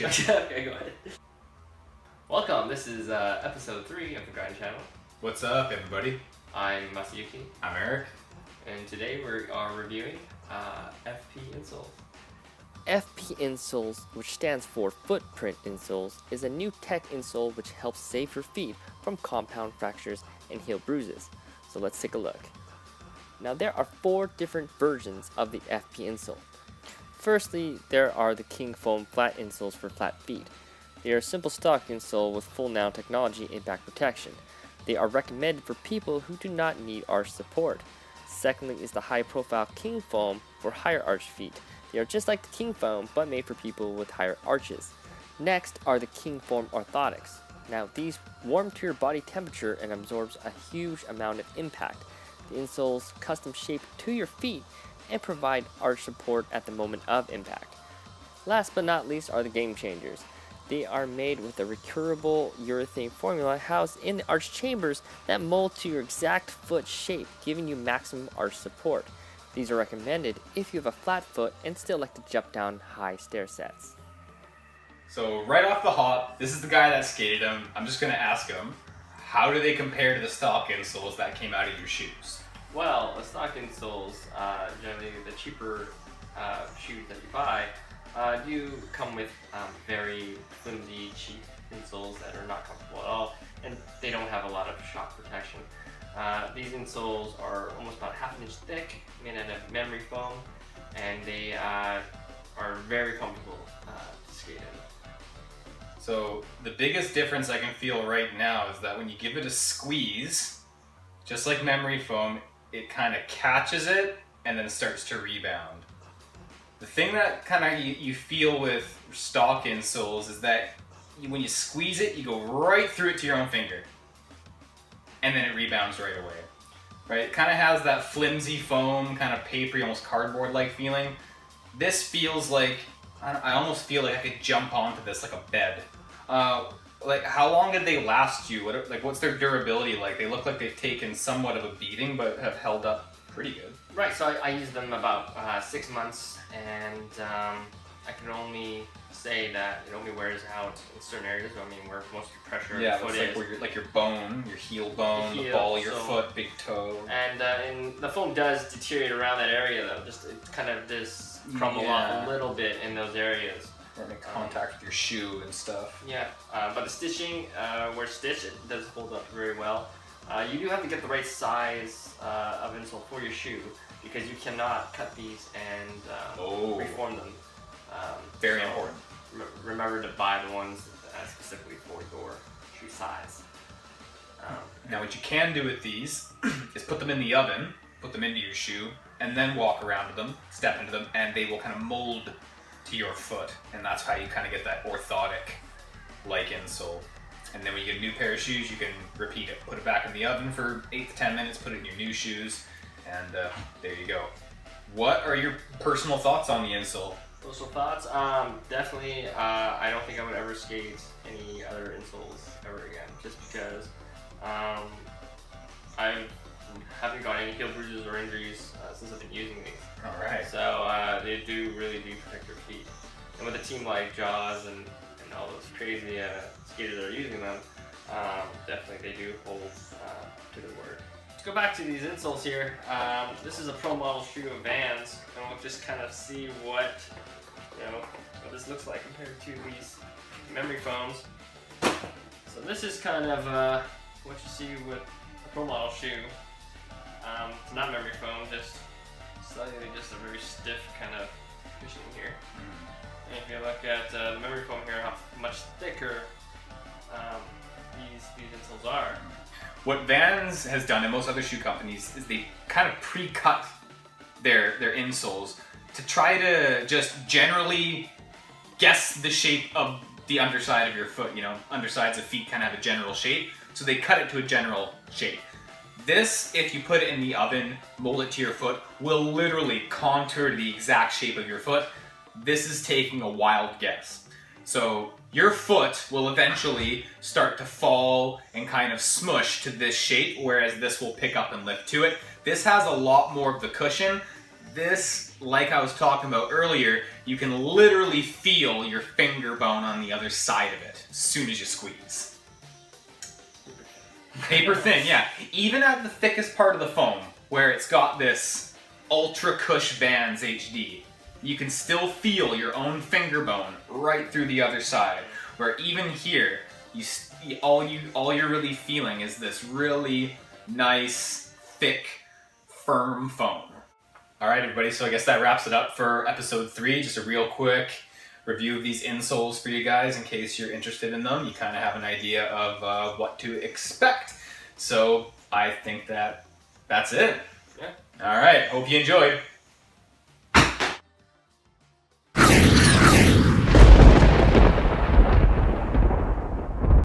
shit. Okay, go ahead. Welcome, this is episode 3 of the Grind Channel. What's up, everybody? I'm Masayuki, I'm Eric. and today we are reviewing FP insoles. FP insoles, which stands for footprint insoles, is a new tech insole which helps save your feet from compound fractures and heel bruises. So let's take a look. Now there are 4 different versions of the FP insole. Firstly, there are the King Foam flat insoles for flat feet. They are a simple stock insole with full nanotechnology impact protection. They are recommended for people who do not need arch support. Secondly is the high profile King Foam for higher arch feet. They are just like the King Foam but made for people with higher arches. Next are the King Foam orthotics. Now these warm to your body temperature and absorbs a huge amount of impact. The insoles custom shaped to your feet and provide arch support at the moment of impact. Last but not least are the game changers. They are made with a recurable urethane formula housed in the arch chambers that mold to your exact foot shape, giving you maximum arch support. These are recommended if you have a flat foot and still like to jump down high stair sets. So right off the hop, this is the guy that skated them. I'm just gonna ask him, how do they compare to the stock insoles that came out of your shoes? Well, the stock insoles, generally the cheaper shoes that you buy, do come with very flimsy, cheap insoles that are not comfortable at all, and they don't have a lot of shock protection. These insoles are almost about ½ inch thick, made out of memory foam, and they are very comfortable to skate in. So the biggest difference I can feel right now is that when you give it a squeeze, just like memory foam, it kind of catches it and then starts to rebound. The thing that kind of you feel with stock insoles is that when you squeeze it, you go right through it to your own finger, and then it rebounds right away. Right? It kind of has that flimsy foam, kind of papery, almost cardboard-like feeling. This feels like, I almost feel like I could jump onto this like a bed. Like, how long did they last you? What's their durability like? They look like they've taken somewhat of a beating, but have held up pretty good. Right, so I used them about 6 months, and I can only say that it only wears out in certain areas. I mean, where most of your pressure of the foot like is. where your bone, your heel bone, the ball of your foot, big toe. And the foam does deteriorate around that area, though. Just it kind of does crumble off a little bit in those areas. Or make contact with your shoe and stuff. Yeah, but the stitching, where stitched, it does hold up very well. You do have to get the right size of insole for your shoe, because you cannot cut these and reform them. Very important. Remember to buy the ones specifically for your shoe size. Now what you can do with these is put them in the oven, put them into your shoe, and then walk around with them, step into them, and they will kind of mold to your foot. And that's how you kind of get that orthotic-like insole. And then when you get a new pair of shoes, you can repeat it. Put it back in the oven for 8 to 10 minutes, put it in your new shoes, and there you go. What are your personal thoughts on the insole? Personal thoughts? Definitely, I don't think I would ever skate any other insoles ever again, just because I haven't got any heel bruises or injuries since I've been using these. Alright. So they really do protect your feet. And with a team like Jaws and all those crazy skaters that are using them, definitely they do hold to their word. Let's go back to these insoles here. This is a pro model shoe of Vans, and we'll just kind of see what this looks like compared to these memory foams. So this is kind of what you see with a pro model shoe. It's not memory foam, just a very stiff kind of cushioning here. And if you look at the memory foam here, how much thicker these insoles are. What Vans has done, and most other shoe companies, is they kind of pre-cut their insoles to try to just generally guess the shape of the underside of your foot. You know, undersides of feet kind of have a general shape, so they cut it to a general shape. This, if you put it in the oven, mold it to your foot, will literally contour the exact shape of your foot. This is taking a wild guess. So your foot will eventually start to fall and kind of smush to this shape, whereas this will pick up and lift to it. This has a lot more of the cushion. this, like I was talking about earlier, you can literally feel your finger bone on the other side of it as soon as you squeeze. Paper thin, yeah. Even at the thickest part of the foam, where it's got this Ultra Cush Vans HD, you can still feel your own finger bone right through the other side. Where even here, all you're really feeling is this really nice, thick, firm foam. All right, everybody. So I guess that wraps it up for episode 3. Just a real quick review of these insoles for you guys in case you're interested in them. You kind of have an idea of what to expect. So I think that's it. Yeah. All right. Hope you enjoyed.